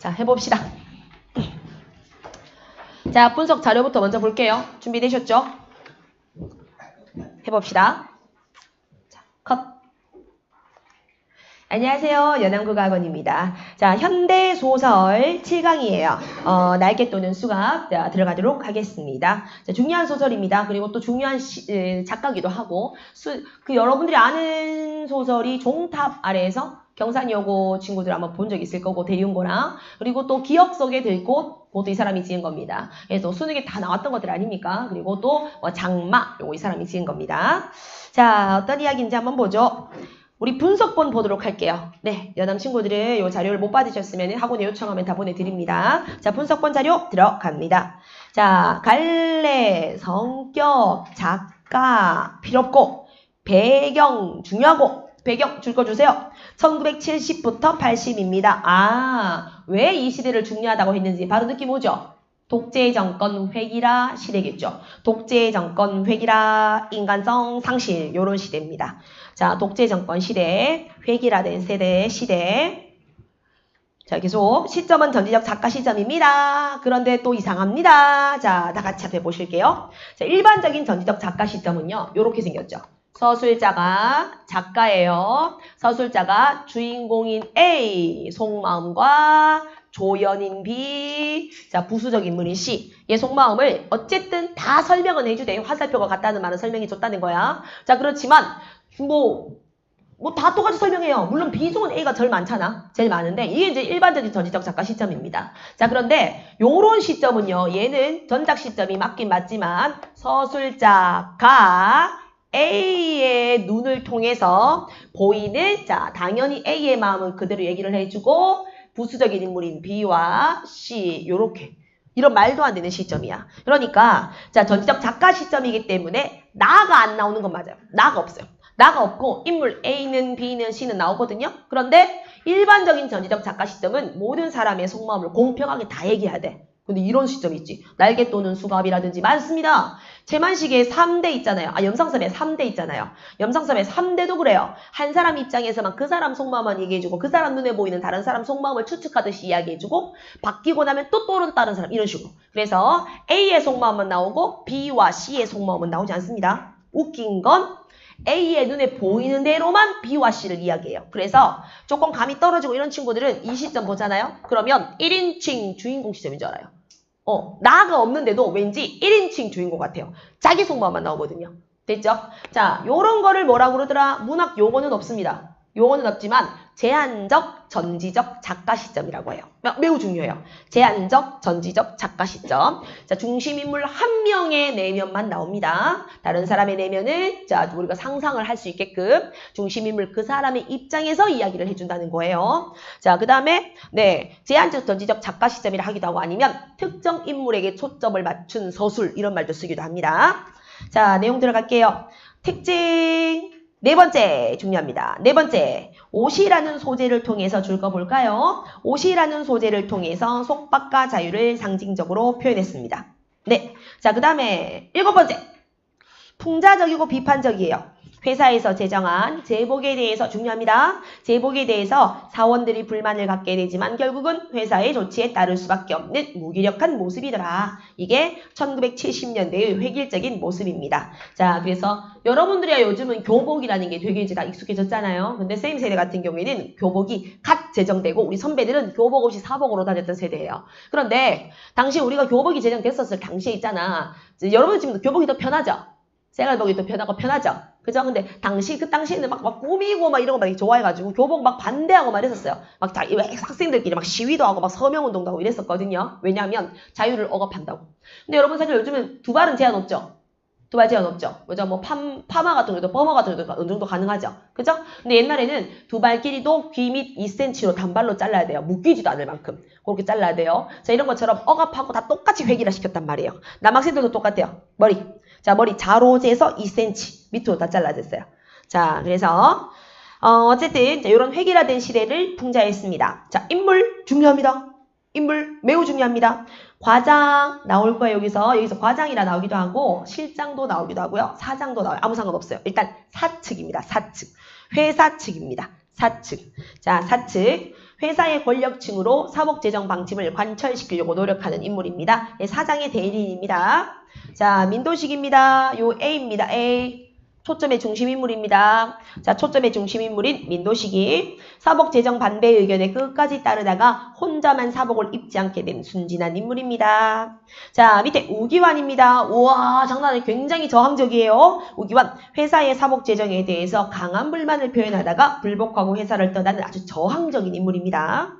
자, 해봅시다. 자, 분석 자료부터 먼저 볼게요. 준비되셨죠? 해봅시다. 자, 컷. 안녕하세요. 연암국악원입니다. 자, 현대소설 7강이에요. 날개 또는 수갑. 자, 들어가도록 하겠습니다. 자, 중요한 소설입니다. 그리고 또 중요한 작가기도 하고 여러분들이 아는 소설이 종탑 아래에서 경산여고 친구들 아마 본 적 있을 거고 대윤고랑 그리고 또 기억 속에 들꽃 그것도 이 사람이 지은 겁니다. 그래서 수능에 다 나왔던 것들 아닙니까? 그리고 또 장마 요거 이 사람이 지은 겁니다. 자, 어떤 이야기인지 한번 보죠. 우리 분석본 보도록 할게요. 네, 여담 친구들은 이 자료를 못 받으셨으면 학원에 요청하면 다 보내드립니다. 자, 분석본 자료 들어갑니다. 자, 갈래, 성격, 작가 필요 없고 배경 중요하고 배경 줄 거 주세요. 1970부터 80입니다. 아, 왜 이 시대를 중요하다고 했는지 바로 느낌 오죠? 독재 정권 회기라 시대겠죠. 독재 정권 회기라 인간성 상실 요런 시대입니다. 자, 독재 정권 시대, 회기라된 세대의 시대. 자, 계속 시점은 전지적 작가 시점입니다. 그런데 또 이상합니다. 자, 다 같이 앞에 보실게요. 자, 일반적인 전지적 작가 시점은요. 요렇게 생겼죠. 서술자가 작가예요. 서술자가 주인공인 A, 속마음과 조연인 B, 자, 부수적 인물인 C. 얘 속마음을 어쨌든 다 설명은 해주대. 화살표가 같다는 말은 설명해 줬다는 거야. 자, 그렇지만 다 똑같이 설명해요. 물론 비중은 A가 제일 많잖아. 제일 많은데 이게 이제 일반적인 전지적 작가 시점입니다. 자, 그런데 요런 시점은요. 얘는 전작 시점이 맞긴 맞지만 서술자가 A의 눈을 통해서 보이는 자, 당연히 A의 마음은 그대로 얘기를 해주고 부수적인 인물인 B와 C 요렇게 이런 말도 안 되는 시점이야. 그러니까 자, 전지적 작가 시점이기 때문에 나가 안 나오는 건 맞아요. 나가 없어요. 나가 없고 인물 A는 B는 C는 나오거든요. 그런데 일반적인 전지적 작가 시점은 모든 사람의 속마음을 공평하게 다 얘기해야 돼. 근데 이런 시점이 있지. 날개 또는 수갑이라든지 많습니다. 제만식에 3대 있잖아요. 염상섭에 3대 있잖아요. 염상섭에 3대도 그래요. 한 사람 입장에서만 그 사람 속마음만 얘기해주고 그 사람 눈에 보이는 다른 사람 속마음을 추측하듯이 이야기해주고 바뀌고 나면 또 다른 사람 이런 식으로. 그래서 A의 속마음만 나오고 B와 C의 속마음은 나오지 않습니다. 웃긴 건 A의 눈에 보이는 대로만 B와 C를 이야기해요. 그래서 조금 감이 떨어지고 이런 친구들은 이 시점 보잖아요. 그러면 1인칭 주인공 시점인 줄 알아요. 나가 없는데도 왠지 1인칭 주인공 같아요. 자기 속마음만 나오거든요. 됐죠? 자, 요런 거를 뭐라고 그러더라? 문학 용어는 없습니다. 용어는 없지만 제한적 전지적 작가 시점이라고 해요. 매우 중요해요. 제한적 전지적 작가 시점. 자, 중심인물 한 명의 내면만 나옵니다. 다른 사람의 내면을 자, 우리가 상상을 할 수 있게끔 중심인물 그 사람의 입장에서 이야기를 해준다는 거예요. 자, 그 다음에 네, 제한적 전지적 작가 시점이라 하기도 하고 아니면 특정 인물에게 초점을 맞춘 서술 이런 말도 쓰기도 합니다. 자, 내용 들어갈게요. 특징 네 번째 중요합니다. 네 번째, 옷이라는 소재를 통해서 줄거볼까요? 옷이라는 소재를 통해서 속박과 자유를 상징적으로 표현했습니다. 네, 자, 그 다음에 일곱 번째, 풍자적이고 비판적이에요. 회사에서 제정한 제복에 대해서 중요합니다. 제복에 대해서 사원들이 불만을 갖게 되지만 결국은 회사의 조치에 따를 수밖에 없는 무기력한 모습이더라. 이게 1970년대의 획일적인 모습입니다. 자, 그래서 여러분들이야 요즘은 교복이라는 게 되게 이제 다 익숙해졌잖아요. 근데 쌤 세대 같은 경우에는 교복이 갓 제정되고 우리 선배들은 교복 없이 사복으로 다녔던 세대예요. 그런데 당시 우리가 교복이 제정됐었을 당시에 있잖아. 여러분 지금도 교복이 더 편하죠? 생활복이 더 편하죠? 그죠? 근데 그 당시에는 막 꾸미고 막 이런 거 막 좋아해가지고 교복 막 반대하고 막 이랬었어요. 막 학생들끼리 막 시위도 하고 막 서명운동도 하고 이랬었거든요. 왜냐하면 자유를 억압한다고. 근데 여러분 사실 요즘은 두발은 제한 없죠? 두발 제한 없죠? 뭐죠? 뭐 파마 같은 것도 퍼머 같은 것도 어느 정도 가능하죠? 그죠? 근데 옛날에는 두발 길이도 귀 밑 2cm로 단발로 잘라야 돼요. 묶이지도 않을 만큼. 그렇게 잘라야 돼요. 자, 이런 것처럼 억압하고 다 똑같이 획일화 시켰단 말이에요. 남학생들도 똑같아요. 머리. 자, 머리 자로 재서 2cm 밑으로 다 잘라졌어요. 자, 그래서 어쨌든 이런 획일화된 시대를 풍자했습니다. 자, 인물 중요합니다. 인물 매우 중요합니다. 과장 나올 거예요. 여기서 과장이라 나오기도 하고 실장도 나오기도 하고요. 사장도 나와요. 아무 상관없어요. 일단 사측입니다. 사측. 회사 측입니다. 사측. 자, 사측. 회사의 권력층으로 사법재정 방침을 관철시키려고 노력하는 인물입니다. 네, 사장의 대리인입니다. 자, 민도식입니다. 요 A입니다. A. 초점의 중심 인물입니다. 자, 초점의 중심 인물인 민도식이 사법재정 반대 의견에 끝까지 따르다가 혼자만 사복을 입지 않게 된 순진한 인물입니다. 자, 밑에 우기환입니다. 우와, 장난 아니에요. 굉장히 저항적이에요. 우기환, 회사의 사법재정에 대해서 강한 불만을 표현하다가 불복하고 회사를 떠나는 아주 저항적인 인물입니다.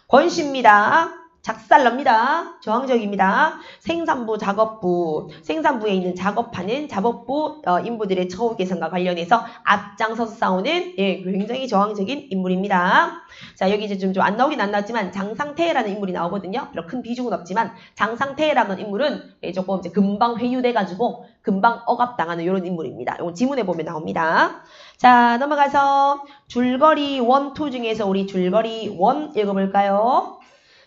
권씨입니다. 작살납니다. 저항적입니다. 생산부, 작업부, 생산부에 있는 작업하는 작업부 인부들의 처우 개선과 관련해서 앞장서서 싸우는 굉장히 저항적인 인물입니다. 자, 여기 이제 좀 안 나오긴 안 나왔지만 장상태라는 인물이 나오거든요. 별로 큰 비중은 없지만 장상태라는 인물은 조금 이제 금방 회유돼가지고 금방 억압당하는 이런 인물입니다. 이건 지문에 보면 나옵니다. 자, 넘어가서 줄거리 1, 2 중에서 우리 줄거리 1 읽어볼까요?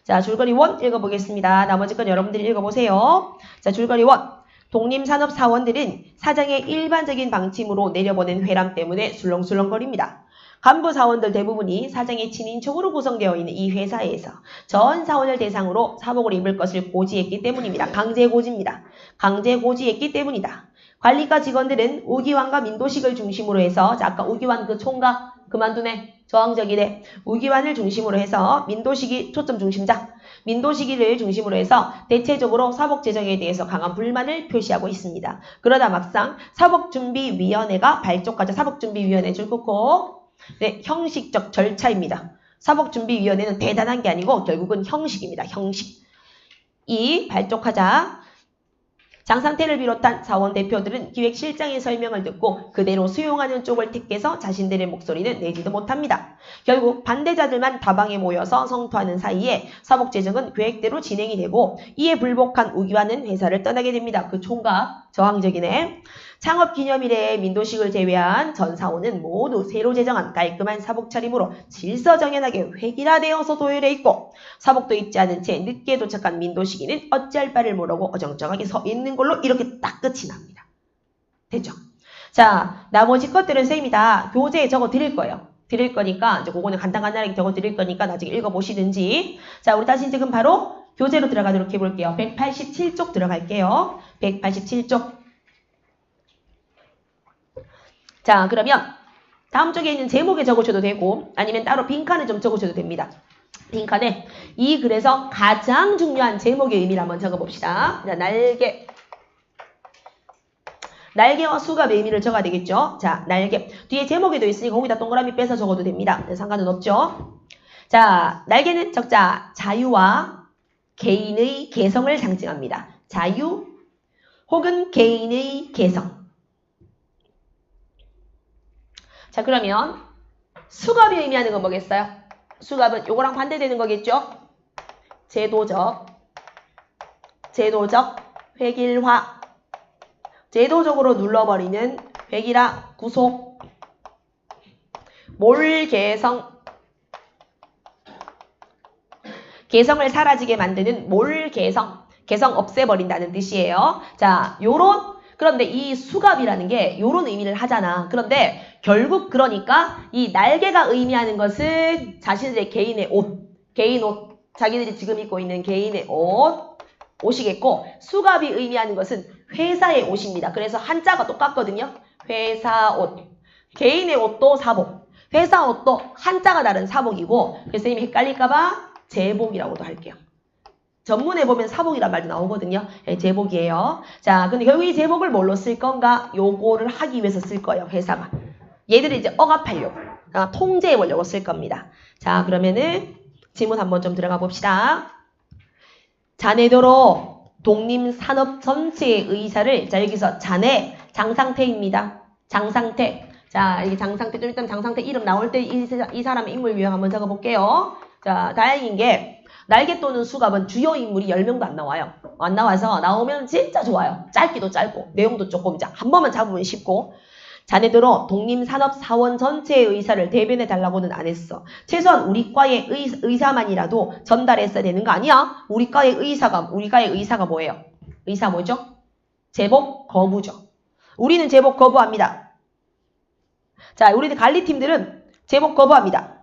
자, 줄거리 1 읽어보겠습니다. 나머지 건 여러분들이 읽어보세요. 자, 줄거리 1. 독립산업사원들은 사장의 일반적인 방침으로 내려보낸 회람 때문에 술렁술렁거립니다. 간부 사원들 대부분이 사장의 친인척으로 구성되어 있는 이 회사에서 전 사원을 대상으로 사복을 입을 것을 고지했기 때문입니다. 강제고지입니다. 강제고지했기 때문이다. 관리과 직원들은 우기환과 민도식을 중심으로 해서, 자, 아까 우기환 그 총각 그만두네. 저항적이네. 우기환을 중심으로 해서 민도식이 초점 중심자. 민도식이를 중심으로 해서 대체적으로 사복재정에 대해서 강한 불만을 표시하고 있습니다. 그러다 막상 사복준비위원회가 발족하자. 사복준비위원회 줄 긋고 네, 형식적 절차입니다. 사복준비위원회는 대단한 게 아니고 결국은 형식입니다. 형식. 이 발족하자 장상태를 비롯한 사원 대표들은 기획실장의 설명을 듣고 그대로 수용하는 쪽을 택해서 자신들의 목소리는 내지도 못합니다. 결국 반대자들만 다방에 모여서 성토하는 사이에 사복재정은 계획대로 진행이 되고 이에 불복한 우기환은 회사를 떠나게 됩니다. 그 총각 저항적이네. 창업기념일에 민도식을 제외한 전 사원은 모두 새로 제정한 깔끔한 사복 차림으로 질서정연하게 획일화되어서 도열해 있고 사복도 입지 않은 채 늦게 도착한 민도식이는 어찌할 바를 모르고 어정쩡하게 서 있는 걸로 이렇게 딱 끝이 납니다. 됐죠? 자, 나머지 것들은 쌤이 다 교재에 적어 드릴 거예요. 드릴 거니까 이제 그거는 간단하게 적어 드릴 거니까 나중에 읽어보시든지. 자, 우리 다시 지금 바로 교재로 들어가도록 해볼게요. 187쪽 들어갈게요. 187쪽. 자, 그러면 다음 쪽에 있는 제목에 적으셔도 되고 아니면 따로 빈칸에 좀 적으셔도 됩니다. 빈칸에 이 글에서 가장 중요한 제목의 의미를 한번 적어봅시다. 자, 날개와 수갑의 의미를 적어야 되겠죠. 자, 날개. 뒤에 제목에도 있으니까 거기다 동그라미 빼서 적어도 됩니다. 상관은 없죠. 자, 날개는 적자 자유와 개인의 개성을 상징합니다. 자유 혹은 개인의 개성. 자, 그러면 수갑이 의미하는 건 뭐겠어요? 수갑은 요거랑 반대되는 거겠죠? 제도적, 획일화. 제도적으로 눌러버리는 획일화, 구속, 몰개성. 개성을 사라지게 만드는 몰개성. 개성 없애버린다는 뜻이에요. 자, 그런데 이 수갑이라는 게 요런 의미를 하잖아. 그런데 결국 그러니까 이 날개가 의미하는 것은 자신들의 개인의 옷, 개인 옷, 자기들이 지금 입고 있는 개인의 옷이겠고 수갑이 의미하는 것은 회사의 옷입니다. 그래서 한자가 똑같거든요. 회사 옷. 개인의 옷도 사복. 회사 옷도 한자가 다른 사복이고 그래서 이미 헷갈릴까봐 제복이라고도 할게요. 전문에 보면 사복이란 말도 나오거든요. 네, 제복이에요. 자, 근데 결국 이 제복을 뭘로 쓸 건가? 요거를 하기 위해서 쓸 거예요. 회사가. 얘들을 이제 억압하려고. 통제해 보려고 쓸 겁니다. 자, 그러면은 지문 한번 좀 들어가 봅시다. 자네도로 독립산업 전체의 의사를, 자, 여기서 자네, 장상태입니다. 장상태. 자, 이게 장상태, 좀 이따 장상태 이름 나올 때 이 사람의 인물 유형 한번 적어볼게요. 자, 다행인 게 날개 또는 수갑은 주요 인물이 10명도 안 나와요. 안 나와서 나오면 진짜 좋아요. 짧기도 짧고 내용도 조금 한 번만 잡으면 쉽고 자네들어 독립산업사원 전체의 의사를 대변해달라고는 안 했어. 최소한 우리 과의 의사만이라도 전달했어야 되는 거 아니야? 우리 과의 의사가 뭐예요? 의사 뭐죠? 제복 거부죠. 우리는 제복 거부합니다. 자, 우리들 관리팀들은 제목 거부합니다.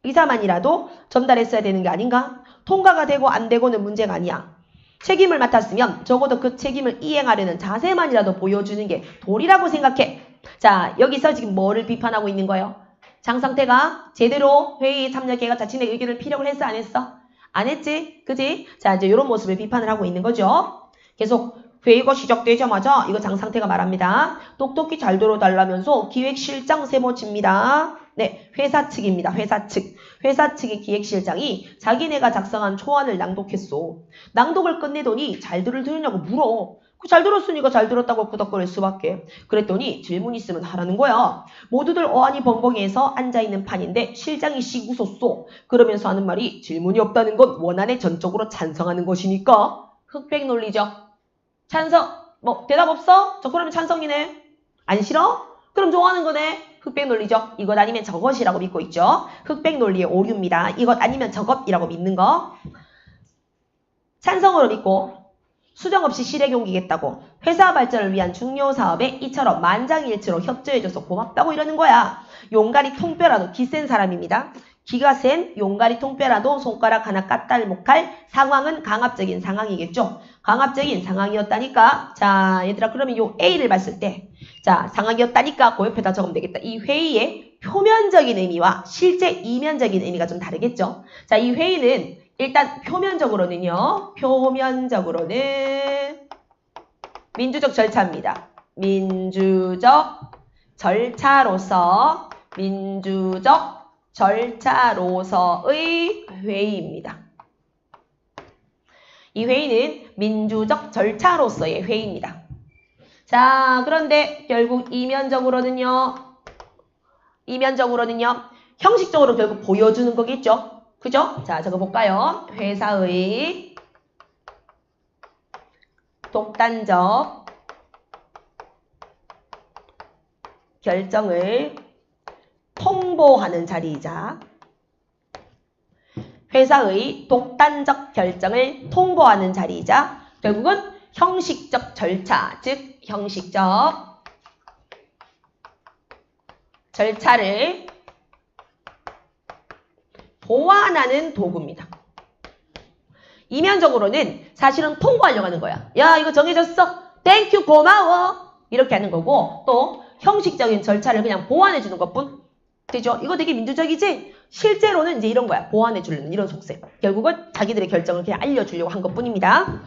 의사만이라도 전달했어야 되는 게 아닌가? 통과가 되고 안 되고는 문제가 아니야. 책임을 맡았으면 적어도 그 책임을 이행하려는 자세만이라도 보여주는 게 도리라고 생각해. 자, 여기서 지금 뭐를 비판하고 있는 거예요? 장상태가 제대로 회의에 참여해가 자신의 의견을 피력을 했어, 안 했어? 안 했지? 그지? 자, 이제 이런 모습을 비판을 하고 있는 거죠. 계속 회의가 시작되자마자 이거 장상태가 말합니다. 똑똑히 잘 들어달라면서 기획실장 세모칩니다. 네, 회사 측입니다. 회사 측. 회사 측의 기획실장이 자기네가 작성한 초안을 낭독했어. 낭독을 끝내더니 잘 들으냐고 물어. 잘 들었으니까 잘 들었다고 끄덕거릴 수밖에. 그랬더니 질문 있으면 하라는 거야. 모두들 어안이 벙벙해서 앉아있는 판인데 실장이 씩 웃었어. 그러면서 하는 말이 질문이 없다는 건 원안에 전적으로 찬성하는 것이니까. 흑백 논리죠. 찬성. 뭐 대답 없어? 저 그러면 찬성이네. 안 싫어? 그럼 좋아하는 거네. 흑백 논리죠. 이것 아니면 저것이라고 믿고 있죠. 흑백 논리의 오류입니다. 이것 아니면 저것이라고 믿는 거. 찬성으로 믿고 수정 없이 실행에 옮기겠다고. 회사 발전을 위한 중요 사업에 이처럼 만장일치로 협조해줘서 고맙다고 이러는 거야. 용가리 통뼈라도 기센 사람입니다. 기가 센 용가리 통뼈라도 손가락 하나 까딸목할 상황은 강압적인 상황이겠죠. 강압적인 상황이었다니까. 자, 얘들아 그러면 요 A를 봤을 때 자, 상황이었다니까 그 옆에다 적으면 되겠다. 이 회의의 표면적인 의미와 실제 이면적인 의미가 좀 다르겠죠. 자, 이 회의는 일단 표면적으로는 민주적 절차입니다. 민주적 절차로서의 회의입니다. 이 회의는 민주적 절차로서의 회의입니다. 자, 그런데 결국 이면적으로는요. 형식적으로 결국 보여주는 거겠죠. 그죠? 자, 적어볼까요? 회사의 독단적 결정을 통보하는 자리이자 회사의 독단적 결정을 통보하는 자리이자 결국은 형식적 절차, 즉 형식적 절차를 보완하는 도구입니다. 이면적으로는 사실은 통보하려고 하는 거야. 야, 이거 정해졌어. 땡큐 고마워. 이렇게 하는 거고 또 형식적인 절차를 그냥 보완해 주는 것뿐. 되죠? 이거 되게 민주적이지? 실제로는 이제 이런 거야. 보완해 주려는 이런 속셈. 결국은 자기들의 결정을 그냥 알려주려고 한 것뿐입니다.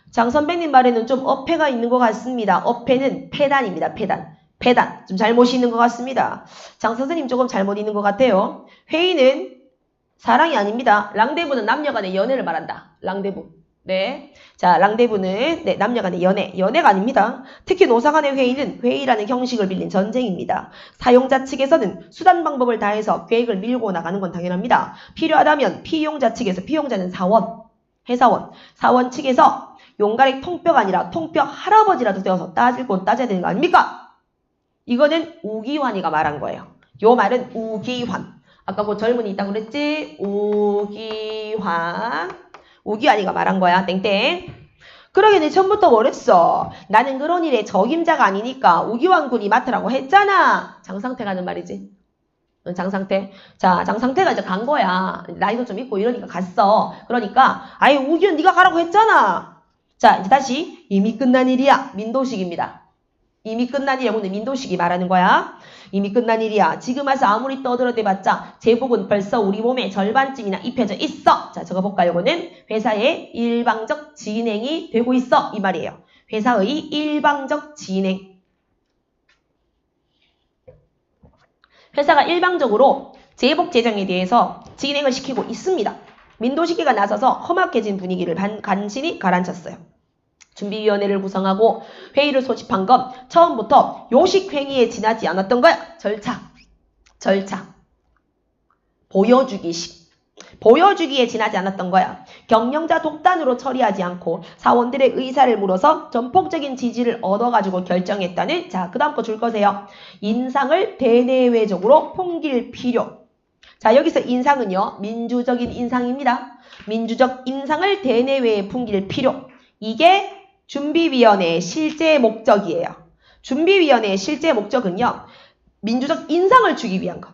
장 선배님 말에는 좀 어폐가 있는 것 같습니다. 어폐는 폐단입니다. 폐단. 좀 잘못이 있는 것 같습니다. 장 선생님 조금 잘못 있는 것 같아요. 회의는 사랑이 아닙니다. 랑데부는 남녀간의 연애를 말한다. 랑데부. 네. 자, 랑데부는 네, 남녀간의 연애가 아닙니다. 특히 노사간의 회의는 회의라는 형식을 빌린 전쟁입니다. 사용자 측에서는 수단 방법을 다해서 계획을 밀고 나가는 건 당연합니다. 필요하다면 피용자 측에서 피용자는 회사원 측에서 용가리 통뼈가 아니라 통뼈 할아버지라도 되어서 따질 건 따져야 되는 거 아닙니까? 이거는 우기환이가 말한 거예요. 요 말은 우기환. 아까 뭐 젊은이 있다고 그랬지? 우기환이가 말한 거야. 땡땡. 그러게 내 처음부터 뭐랬어? 나는 그런 일에 적임자가 아니니까 우기환 군이 맡으라고 했잖아. 장상태가 하는 말이지. 장상태. 자, 장상태가 이제 간 거야. 나이도 좀 있고 이러니까 갔어. 그러니까 아예 우기환 네가 가라고 했잖아. 자, 이제 다시 이미 끝난 일이야. 민도식입니다. 이미 끝난 일이야. 오늘 민도식이 말하는 거야. 이미 끝난 일이야. 지금 와서 아무리 떠들어대봤자 제복은 벌써 우리 몸에 절반쯤이나 입혀져 있어. 자, 적어볼까요? 이거는 회사의 일방적 진행이 되고 있어. 이 말이에요. 회사의 일방적 진행. 회사가 일방적으로 제복 제정에 대해서 진행을 시키고 있습니다. 민도식이가 나서서 험악해진 분위기를 간신히 가라앉혔어요. 준비위원회를 구성하고 회의를 소집한 건 처음부터 요식행위에 지나지 않았던 거야. 절차. 보여주기에 지나지 않았던 거야. 경영자 독단으로 처리하지 않고 사원들의 의사를 물어서 전폭적인 지지를 얻어가지고 결정했다는 자, 그 다음 거 줄 거세요. 인상을 대내외적으로 풍길 필요. 자, 여기서 인상은요. 민주적인 인상입니다. 민주적 인상을 대내외에 풍길 필요. 이게 준비위원회의 실제 목적이에요. 준비위원회의 실제 목적은요. 민주적 인상을 주기 위한 거.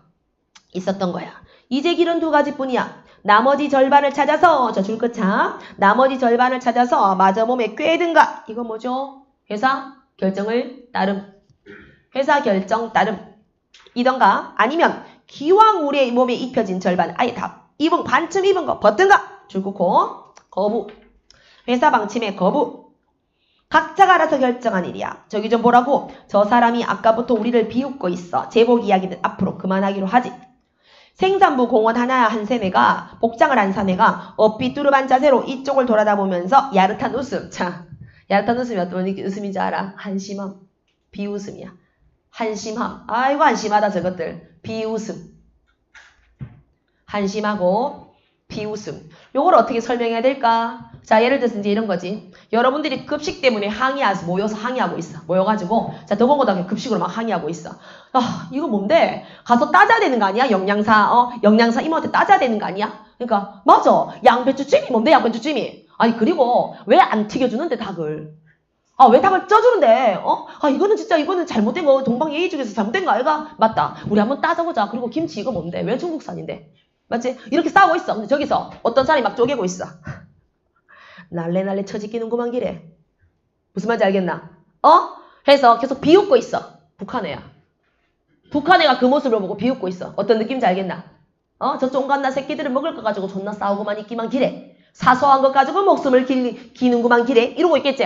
있었던 거야. 이제 길은 두 가지뿐이야. 나머지 절반을 찾아서 저 줄 끝참 나머지 절반을 찾아서 마저 몸에 꿰든가. 이거 뭐죠? 회사 결정을 따름. 회사 결정 따름. 이던가 아니면 기왕 우리의 몸에 입혀진 절반 아예 다 입은 반쯤 입은 거 벗든가. 줄 긋고 거부. 회사 방침에 거부. 각자가 알아서 결정한 일이야. 저기 좀 보라고. 저 사람이 아까부터 우리를 비웃고 있어. 제복 이야기는 앞으로 그만하기로 하지. 생산부 공원 하나 한 세네가 복장을 한 사내가 엇비뚜름한 자세로 이쪽을 돌아다보면서 야릇한 웃음. 자, 야릇한 웃음이 어떤 웃음인지 알아? 한심함. 비웃음이야. 한심함. 아이고 한심하다 저것들. 비웃음. 한심하고 비웃음. 요걸 어떻게 설명해야 될까? 자, 예를 들어서 이제 이런 거지. 여러분들이 급식 때문에 모여서 항의하고 있어. 모여가지고 자, 더고고등학교 급식으로 막 항의하고 있어. 아, 이거 뭔데? 가서 따져야 되는 거 아니야? 영양사 이모한테 따져야 되는 거 아니야? 그러니까 맞아. 양배추찜이 뭔데? 양배추찜이. 아니 그리고 왜 안 튀겨주는데 닭을? 아, 왜 닭을 쪄주는데? 이거는 잘못된 거. 동방예의 중에서 잘못된 거 아이가? 맞다. 우리 한번 따져보자. 그리고 김치 이거 뭔데? 왜 중국산인데? 맞지? 이렇게 싸우고 있어. 근데 저기서 어떤 사람이 막 쪼개고 있어. 날래 처지끼는구만 기래. 무슨 말인지 알겠나? 해서 계속 비웃고 있어. 북한 애야. 북한 애가 그 모습을 보고 비웃고 있어. 어떤 느낌인지 알겠나? 저 쫑간나 새끼들은 먹을 거 가지고 존나 싸우고만 있기만 기래. 사소한 것 가지고 목숨을 기는구만 기래. 이러고 있겠지?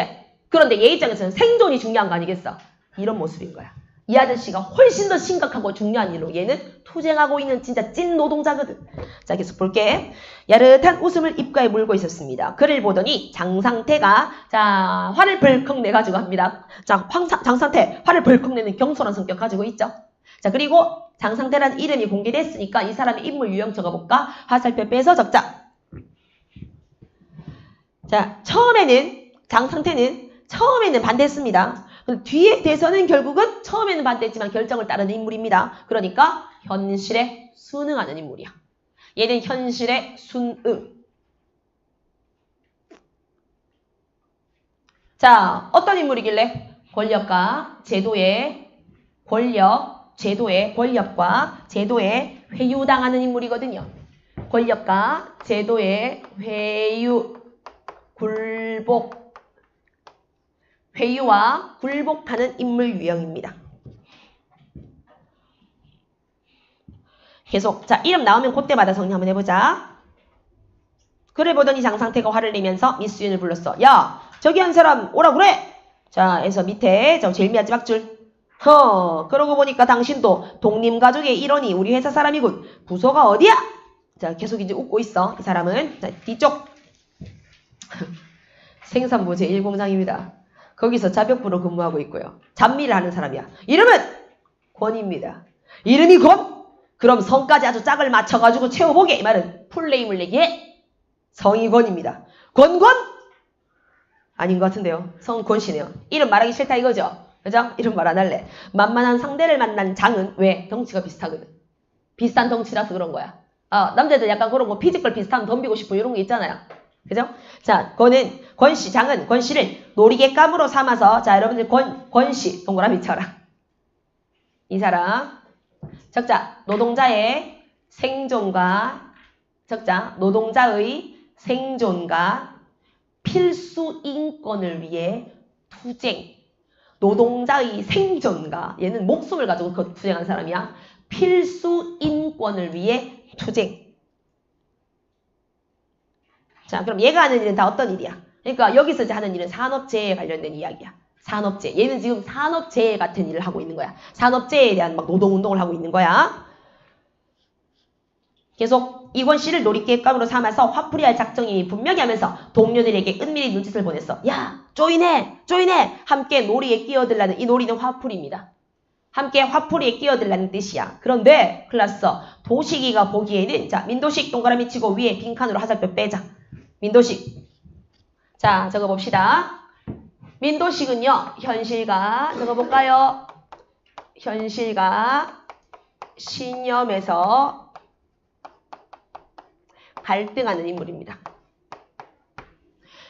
그런데 얘 입장에서는 생존이 중요한 거 아니겠어? 이런 모습인 거야. 이 아저씨가 훨씬 더 심각하고 중요한 일로 얘는 투쟁하고 있는 진짜 찐 노동자거든. 자, 계속 볼게. 야릇한 웃음을 입가에 물고 있었습니다. 그를 보더니 장상태가 자 화를 벌컥 내가지고 합니다. 자, 장상태 화를 벌컥 내는 경솔한 성격 가지고 있죠. 자, 그리고 장상태란 이름이 공개됐으니까 이 사람의 인물 유형 적어볼까? 화살표 빼서 적자. 자, 장상태는 처음에는 반대했습니다. 뒤에 대해서는 결국은 처음에는 반대했지만 결정을 따르는 인물입니다. 그러니까 현실에 순응하는 인물이야. 얘는 현실에 순응. 자, 어떤 인물이길래? 권력과 제도의 회유당하는 인물이거든요. 권력과 제도의 회유와 굴복하는 인물 유형입니다. 계속 자, 이름 나오면 그때마다 정리 한번 해보자. 그를 보더니 장상태가 화를 내면서 미스윤을 불렀어. 야, 저기 한 사람 오라 그래. 자, 해서 밑에 저 제일 밑마지막줄. 그러고 보니까 당신도 독림가족의 일원이 우리 회사 사람이군. 부서가 어디야? 자, 계속 이제 웃고 있어. 이 사람은 자, 뒤쪽 생산부 제1공장입니다. 거기서 자벽부로 근무하고 있고요. 잡미를 하는 사람이야. 이름은 권입니다. 이름이 권? 그럼 성까지 아주 짝을 맞춰가지고 채워보게. 이 말은 풀네임을 내기에 성이 권입니다. 권? 아닌 것 같은데요. 성 권씨네요. 이름 말하기 싫다 이거죠. 그죠? 이름 말 안 할래. 만만한 상대를 만난 장은 왜? 덩치가 비슷하거든. 비슷한 덩치라서 그런 거야. 남자들 약간 그런 거 피지컬 비슷하면 덤비고 싶고 이런 게 있잖아요. 그죠? 자, 장은 권씨를 놀이개감으로 삼아서 자, 여러분들 권씨 동그라미 쳐라. 이 사람 적자 노동자의 생존과 필수 인권을 위해 투쟁. 노동자의 생존과 얘는 목숨을 가지고 투쟁한 사람이야. 필수 인권을 위해 투쟁. 자, 그럼 얘가 하는 일은 다 어떤 일이야? 그러니까 여기서 이제 하는 일은 산업재해에 관련된 이야기야. 산업재해. 얘는 지금 산업재해 같은 일을 하고 있는 거야. 산업재해에 대한 막 노동운동을 하고 있는 거야. 계속 이권 씨를 놀이개감으로 삼아서 화풀이할 작정이 분명히 하면서 동료들에게 은밀히 눈짓을 보냈어. 야, 조인해! 함께 놀이에 끼어들라는 이 놀이는 화풀이입니다. 함께 화풀이에 끼어들라는 뜻이야. 그런데 큰일 났어. 도식이가 보기에는 자, 민도식 동그라미 치고 위에 빈칸으로 화살표 빼자. 민도식. 자, 적어봅시다. 민도식은요. 현실과 적어볼까요? 현실과 신념에서 갈등하는 인물입니다.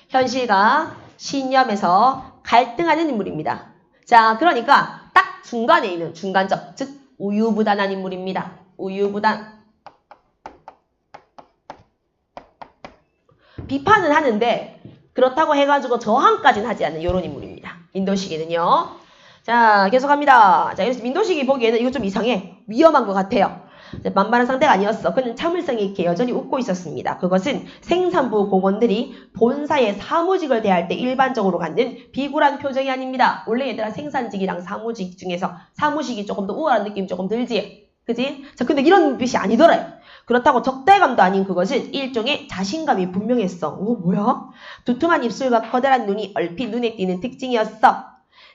현실과 신념에서 갈등하는 인물입니다. 자, 그러니까 딱 중간에 있는 중간적, 즉 우유부단한 인물입니다. 우유부단. 비판은 하는데 그렇다고 해가지고 저항까지는 하지 않는 이런 인물입니다. 민도식이는요. 자, 계속합니다. 자, 그래서 민도식이 보기에는 이거 좀 이상해. 위험한 것 같아요. 만만한 상태가 아니었어. 그는 참을성 있게 여전히 웃고 있었습니다. 그것은 생산부 공원들이 본사의 사무직을 대할 때 일반적으로 갖는 비굴한 표정이 아닙니다. 원래 얘들아 생산직이랑 사무직 중에서 사무직이 조금 더 우월한 느낌이 조금 들지? 그지? 자, 근데 이런 눈빛이 아니더래. 그렇다고 적대감도 아닌 그것은 일종의 자신감이 분명했어. 오, 뭐야? 두툼한 입술과 커다란 눈이 얼핏 눈에 띄는 특징이었어.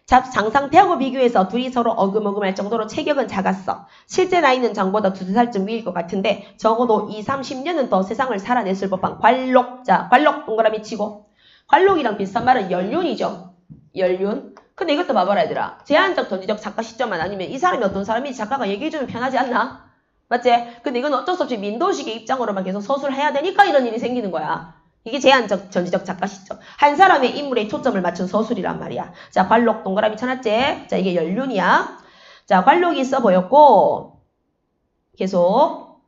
장상태하고 비교해서 둘이 서로 어금어금할 정도로 체격은 작았어. 실제 나이는 장보다 2살쯤 위일 것 같은데 적어도 20-30년은 더 세상을 살아냈을 법한 관록. 자, 관록 동그라미 치고. 관록이랑 비슷한 말은 연륜이죠. 연륜. 근데 이것도 봐봐라 얘들아. 제한적 전지적 작가 시점만 아니면 이 사람이 어떤 사람인지 작가가 얘기해주면 편하지 않나? 맞지? 근데 이건 어쩔 수 없이 민도식의 입장으로만 계속 서술을 해야 되니까 이런 일이 생기는 거야. 이게 제한적 전지적 작가 시점. 한 사람의 인물에 초점을 맞춘 서술이란 말이야. 자, 관록 동그라미 쳐놨지? 자, 이게 연륜이야. 자, 관록이 있어 보였고 계속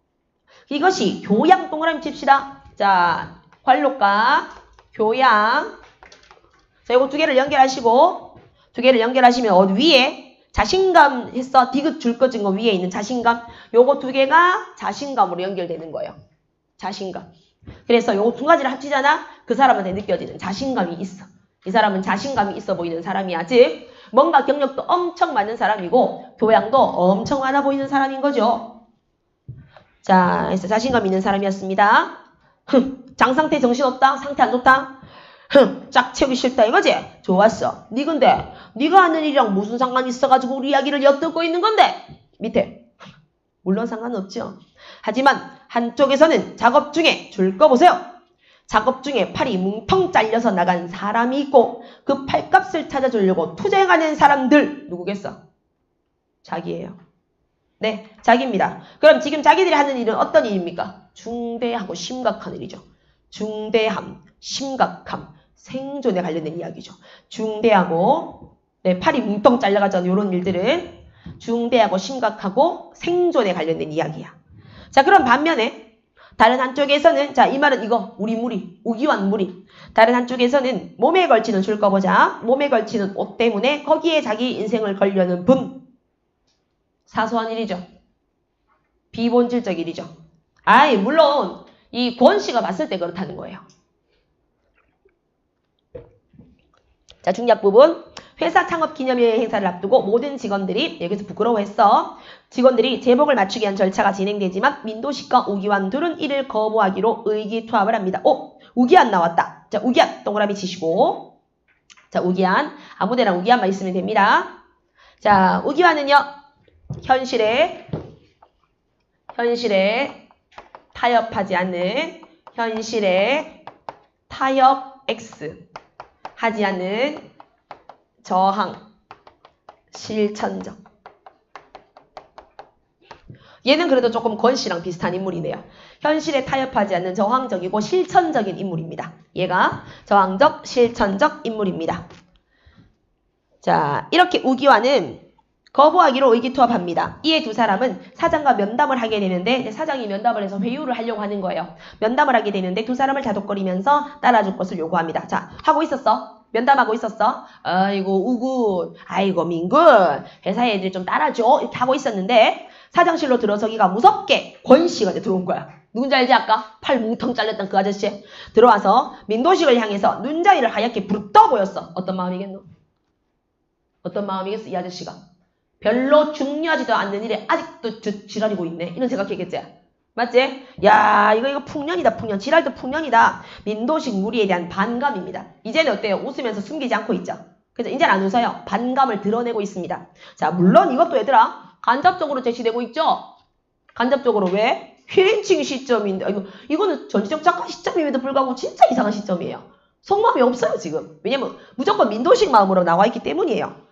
이것이 교양 동그라미 칩시다. 자, 관록과 교양. 자, 이거 두 개를 연결하시고 두 개를 연결하시면 어디 위에 자신감 했어. 디귿 줄 거 증거 위에 있는 자신감. 요거 두 개가 자신감으로 연결되는 거예요. 자신감. 그래서 요거 두 가지를 합치잖아. 그 사람한테 느껴지는 자신감이 있어. 이 사람은 자신감이 있어 보이는 사람이야. 즉 뭔가 경력도 엄청 많은 사람이고 교양도 엄청 많아 보이는 사람인 거죠. 자, 그래서 자신감 있는 사람이었습니다. 장상태 정신없다? 상태 안 좋다? 짝 채우기 싫다 이거지? 좋았어. 니 근데 니가 하는 일이랑 무슨 상관이 있어가지고 우리 이야기를 엿듣고 있는 건데? 밑에. 물론 상관없죠. 하지만 한쪽에서는 작업 중에 줄 거 보세요. 작업 중에 팔이 뭉텅 잘려서 나간 사람이 있고 그 팔값을 찾아주려고 투쟁하는 사람들 누구겠어? 자기예요. 네, 자기입니다. 그럼 지금 자기들이 하는 일은 어떤 일입니까? 중대하고 심각한 일이죠. 중대함, 심각함, 생존에 관련된 이야기죠. 중대하고 네, 팔이 뭉텅 잘려가잖아요. 이런 일들은 중대하고 심각하고 생존에 관련된 이야기야. 자, 그럼 반면에 다른 한쪽에서는 자, 이 말은 이거 우리 무리, 우기완 무리. 다른 한쪽에서는 몸에 걸치는 줄 거 보자. 몸에 걸치는 옷 때문에 거기에 자기 인생을 걸려는 분. 사소한 일이죠. 비본질적 일이죠. 아이, 물론 이 권 씨가 봤을 때 그렇다는 거예요. 자, 중요한 부분. 회사 창업 기념일 행사를 앞두고 모든 직원들이 여기서 부끄러워했어. 직원들이 제복을 맞추기 위한 절차가 진행되지만 민도식과 우기완 둘은 이를 거부하기로 의기투합을 합니다. 오! 우기완 나왔다. 자, 우기완 동그라미 치시고. 자, 우기완. 아무데나 우기완만 있으면 됩니다. 자, 우기완은요. 현실에 타협하지 않는 현실에 타협 X 하지 않는 저항, 실천적. 얘는 그래도 조금 권 씨랑 비슷한 인물이네요. 현실에 타협하지 않는 저항적이고 실천적인 인물입니다. 얘가 저항적, 실천적 인물입니다. 자, 이렇게 우기완은 거부하기로 의기투합합니다. 이에 두 사람은 사장과 면담을 하게 되는데 사장이 면담을 해서 회유를 하려고 하는 거예요. 면담을 하게 되는데 두 사람을 다독거리면서 따라줄 것을 요구합니다. 자, 하고 있었어. 면담하고 있었어. 아이고 우군, 아이고 민군, 회사 애들이 좀 따라줘 이렇게 하고 있었는데 사장실로 들어서기가 무섭게 권 씨가 들어온 거야. 누군지 알지 아까? 팔 뭉텅 잘렸던 그 아저씨. 들어와서 민도식을 향해서 눈자위를 하얗게 부릅떠 보였어. 어떤 마음이겠노? 어떤 마음이겠어 이 아저씨가? 별로 중요하지도 않는 일에 아직도 지랄이고 있네. 이런 생각했겠지? 맞지? 야, 이거 풍년이다, 풍년. 지랄도 풍년이다. 민도식 무리에 대한 반감입니다. 이제는 어때요? 웃으면서 숨기지 않고 있죠. 그래서 이제는 안 웃어요. 반감을 드러내고 있습니다. 자, 물론 이것도 얘들아, 간접적으로 제시되고 있죠? 간접적으로 왜? 휘린칭 시점인데, 이거는 전지적 작가 시점임에도 불구하고 진짜 이상한 시점이에요. 속마음이 없어요, 지금. 왜냐면 무조건 민도식 마음으로 나와 있기 때문이에요.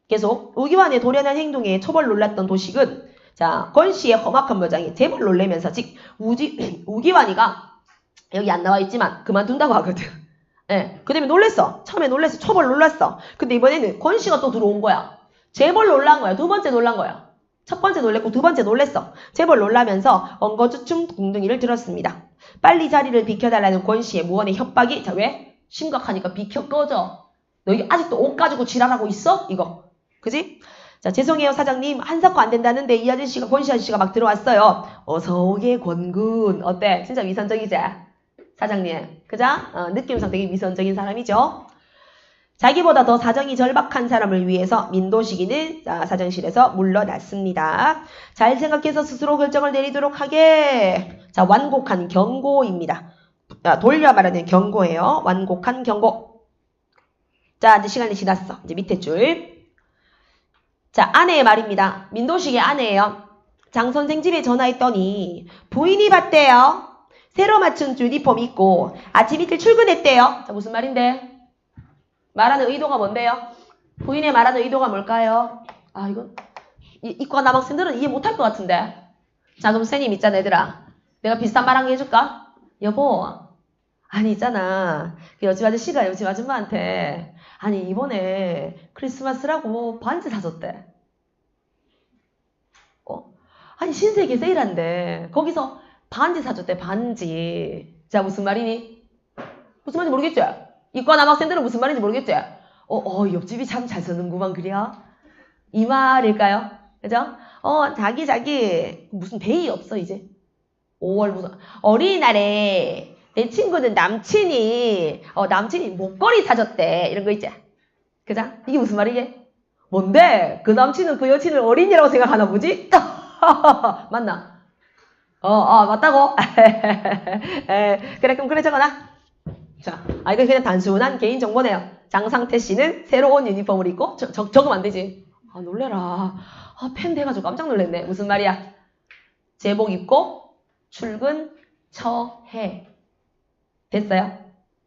계속, 우기완의 도련한 행동에 초벌 놀랐던 도식은 자, 권 씨의 험악한 모장에 제발 놀래면서 즉 우기완이가 여기 안 나와 있지만 그만둔다고 하거든. 예, 그 다음에 놀랬어. 처음에 놀랬어. 초벌 놀랐어. 근데 이번에는 권 씨가 또 들어온 거야. 제발 놀란 거야. 두 번째 놀란 거야. 첫 번째 놀랬고 두 번째 놀랬어. 재벌 놀라면서 엉거주춤 궁둥이를 들었습니다. 빨리 자리를 비켜달라는 권 씨의 무언의 협박이 자 왜? 심각하니까 비켜 꺼져. 너 이게 아직도 옷 가지고 지랄하고 있어? 이거. 그지? 자 죄송해요 사장님 한사코 안 된다는데 이 아저씨가 권씨 아저씨가 막 들어왔어요. 어서오게 권군. 어때? 진짜 위선적이지? 사장님. 그죠? 느낌상 되게 위선적인 사람이죠. 자기보다 더 사정이 절박한 사람을 위해서 민도식이는 사정실에서 물러났습니다. 잘 생각해서 스스로 결정을 내리도록 하게. 자, 완곡한 경고입니다. 돌려 말하는 경고예요. 완곡한 경고. 자, 이제 시간이 지났어. 이제 밑에 줄. 자, 아내의 말입니다. 민도식의 아내예요. 장 선생 집에 전화했더니 부인이 봤대요. 새로 맞춘 유니폼 입고 아침 이틀 출근했대요. 자, 무슨 말인데? 말하는 의도가 뭔데요? 부인의 말하는 의도가 뭘까요? 아, 이건 이과 남학생들은 이해 못할 것 같은데. 자, 그럼 선생님 있잖아, 얘들아. 내가 비슷한 말 한 개 해줄까? 여보, 아니 있잖아. 그 여집 아저씨가 여집 아줌마한테 아니 이번에 크리스마스라고 반지 사줬대. 아니 신세계 세일한데 거기서 반지 사줬대, 반지. 자, 무슨 말이니? 무슨 말인지 모르겠지? 이과 남학생들은 무슨 말인지 모르겠지? 옆집이 참 잘 쓰는구만, 그래요? 이 말일까요? 그죠? 자기, 무슨 베이 없어, 이제. 5월 무슨, 어린이날에 내 친구는 남친이 목걸이 사줬대. 이런 거 있지? 그죠? 이게 무슨 말이게? 뭔데? 그 남친은 그 여친을 어린이라고 생각하나 보지? 맞나? 맞다고? 그래, 그럼 그래 적어놔. 자, 이거 그냥 단순한 개인정보네요. 장상태 씨는 새로운 유니폼을 입고, 적으면 안 되지. 놀래라. 팬 돼가지고 깜짝 놀랐네. 무슨 말이야? 제복 입고, 출근, 처해. 됐어요?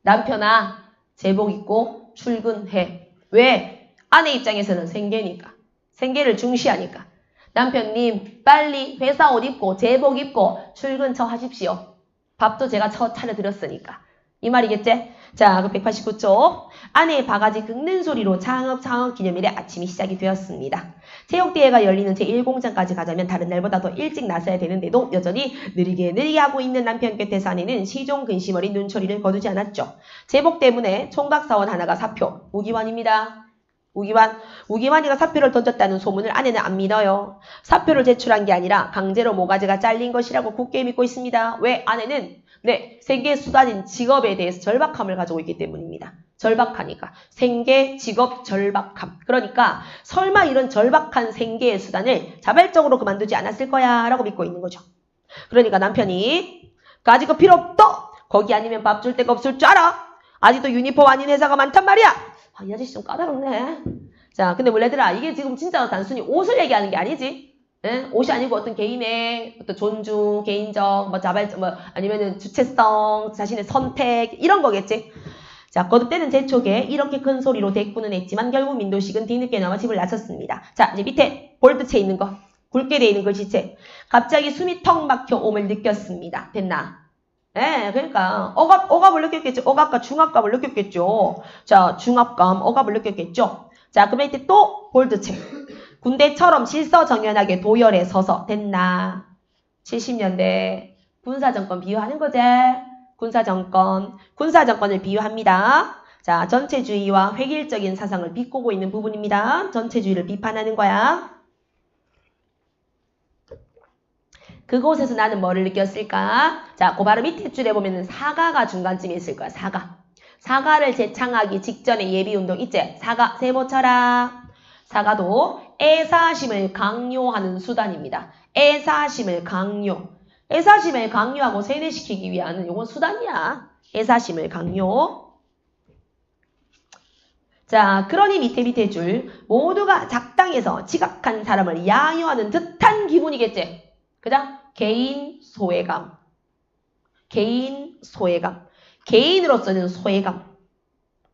남편아, 제복 입고, 출근해. 왜? 아내 입장에서는 생계니까. 생계를 중시하니까. 남편님, 빨리 회사 옷 입고, 제복 입고, 출근 처하십시오. 밥도 제가 차려드렸으니까. 이 말이겠지? 자, 그 189쪽. 아내의 바가지 긁는 소리로 창업 기념일에 아침이 시작이 되었습니다. 체육대회가 열리는 제1공장까지 가자면 다른 날보다 더 일찍 나서야 되는데도 여전히 느리게 하고 있는 남편 곁에서 아내는 시종 근심 어린 눈초리를 거두지 않았죠. 제복 때문에 총각사원 하나가 사표. 우기환입니다. 우기환이가 사표를 던졌다는 소문을 아내는 안 믿어요. 사표를 제출한 게 아니라 강제로 모가지가 잘린 것이라고 굳게 믿고 있습니다. 왜? 아내는 생계 수단인 직업에 대해서 절박함을 가지고 있기 때문입니다. 절박하니까. 생계, 직업, 절박함. 그러니까 설마 이런 절박한 생계의 수단을 자발적으로 그만두지 않았을 거야 라고 믿고 있는 거죠. 그러니까 남편이 가지고 필요 없다. 거기 아니면 밥 줄 데가 없을 줄 알아. 아직도 유니폼 아닌 회사가 많단 말이야. 이 아저씨 좀 까다롭네. 자, 근데 원래들아 이게 지금 진짜 단순히 옷을 얘기하는 게 아니지. 옷이 아니고 어떤 개인의 어떤 존중, 개인적, 아니면은 주체성, 자신의 선택, 이런 거겠지. 자, 거듭되는 재촉에 이렇게 큰 소리로 대꾸는 했지만 결국 민도식은 뒤늦게나마 집을 나섰습니다. 자, 이제 밑에 볼트채 있는 거, 굵게 돼 있는 글씨체. 갑자기 숨이 턱 막혀 옴을 느꼈습니다. 됐나? 그러니까 억압을 느꼈겠죠. 억압과 중압감을 느꼈겠죠. 자, 중압감, 억압을 느꼈겠죠. 자, 그럼 이때 또 볼트채. 군대처럼 실서정연하게 도열에 서서. 됐나? 70년대 군사정권 비유하는 거지. 군사정권을 비유합니다. 자, 전체주의와 획일적인 사상을 비꼬고 있는 부분입니다. 전체주의를 비판하는 거야. 그곳에서 나는 뭐를 느꼈을까? 자, 그 바로 밑에 줄에 보면은 사가가 중간쯤에 있을 거야. 사가를 재창하기 직전에 예비운동 있지? 사가 세모 쳐라. 사가도 애사심을 강요하는 수단입니다. 애사심을 강요하고 세뇌시키기 위한 요건 수단이야. 애사심을 강요. 자, 그러니 밑에 줄 모두가 작당해서 지각한 사람을 야유하는 듯한 기분이겠지. 그죠? 개인 소외감. 개인으로서는 소외감.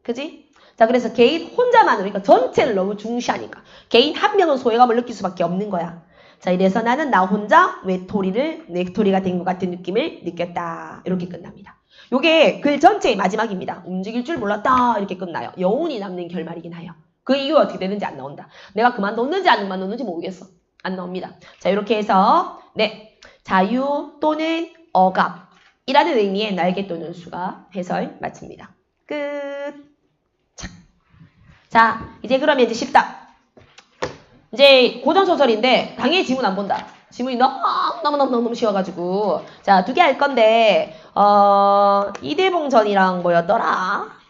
그지? 자, 그래서 개인 혼자만으로, 그러니까 전체를 너무 중시하니까 개인 한 명은 소외감을 느낄 수밖에 없는 거야. 자, 이래서 나는 나 혼자 뇌토리가 된 것 같은 느낌을 느꼈다. 이렇게 끝납니다. 요게 글 전체의 마지막입니다. 움직일 줄 몰랐다. 이렇게 끝나요. 여운이 남는 결말이긴 해요. 그 이유가 어떻게 되는지 안 나온다. 내가 그만뒀는지 안 그만뒀는지 모르겠어. 안 나옵니다. 자, 이렇게 해서 네, 자유 또는 억압이라는 의미의 날개 또는 수가 해설 마칩니다. 끝. 자, 이제 그러면 이제 쉽다. 이제 고전소설인데 당연히 지문 안 본다. 지문이 너무 쉬워가지고 자, 2개 할 건데 이대봉전이랑 뭐였더라?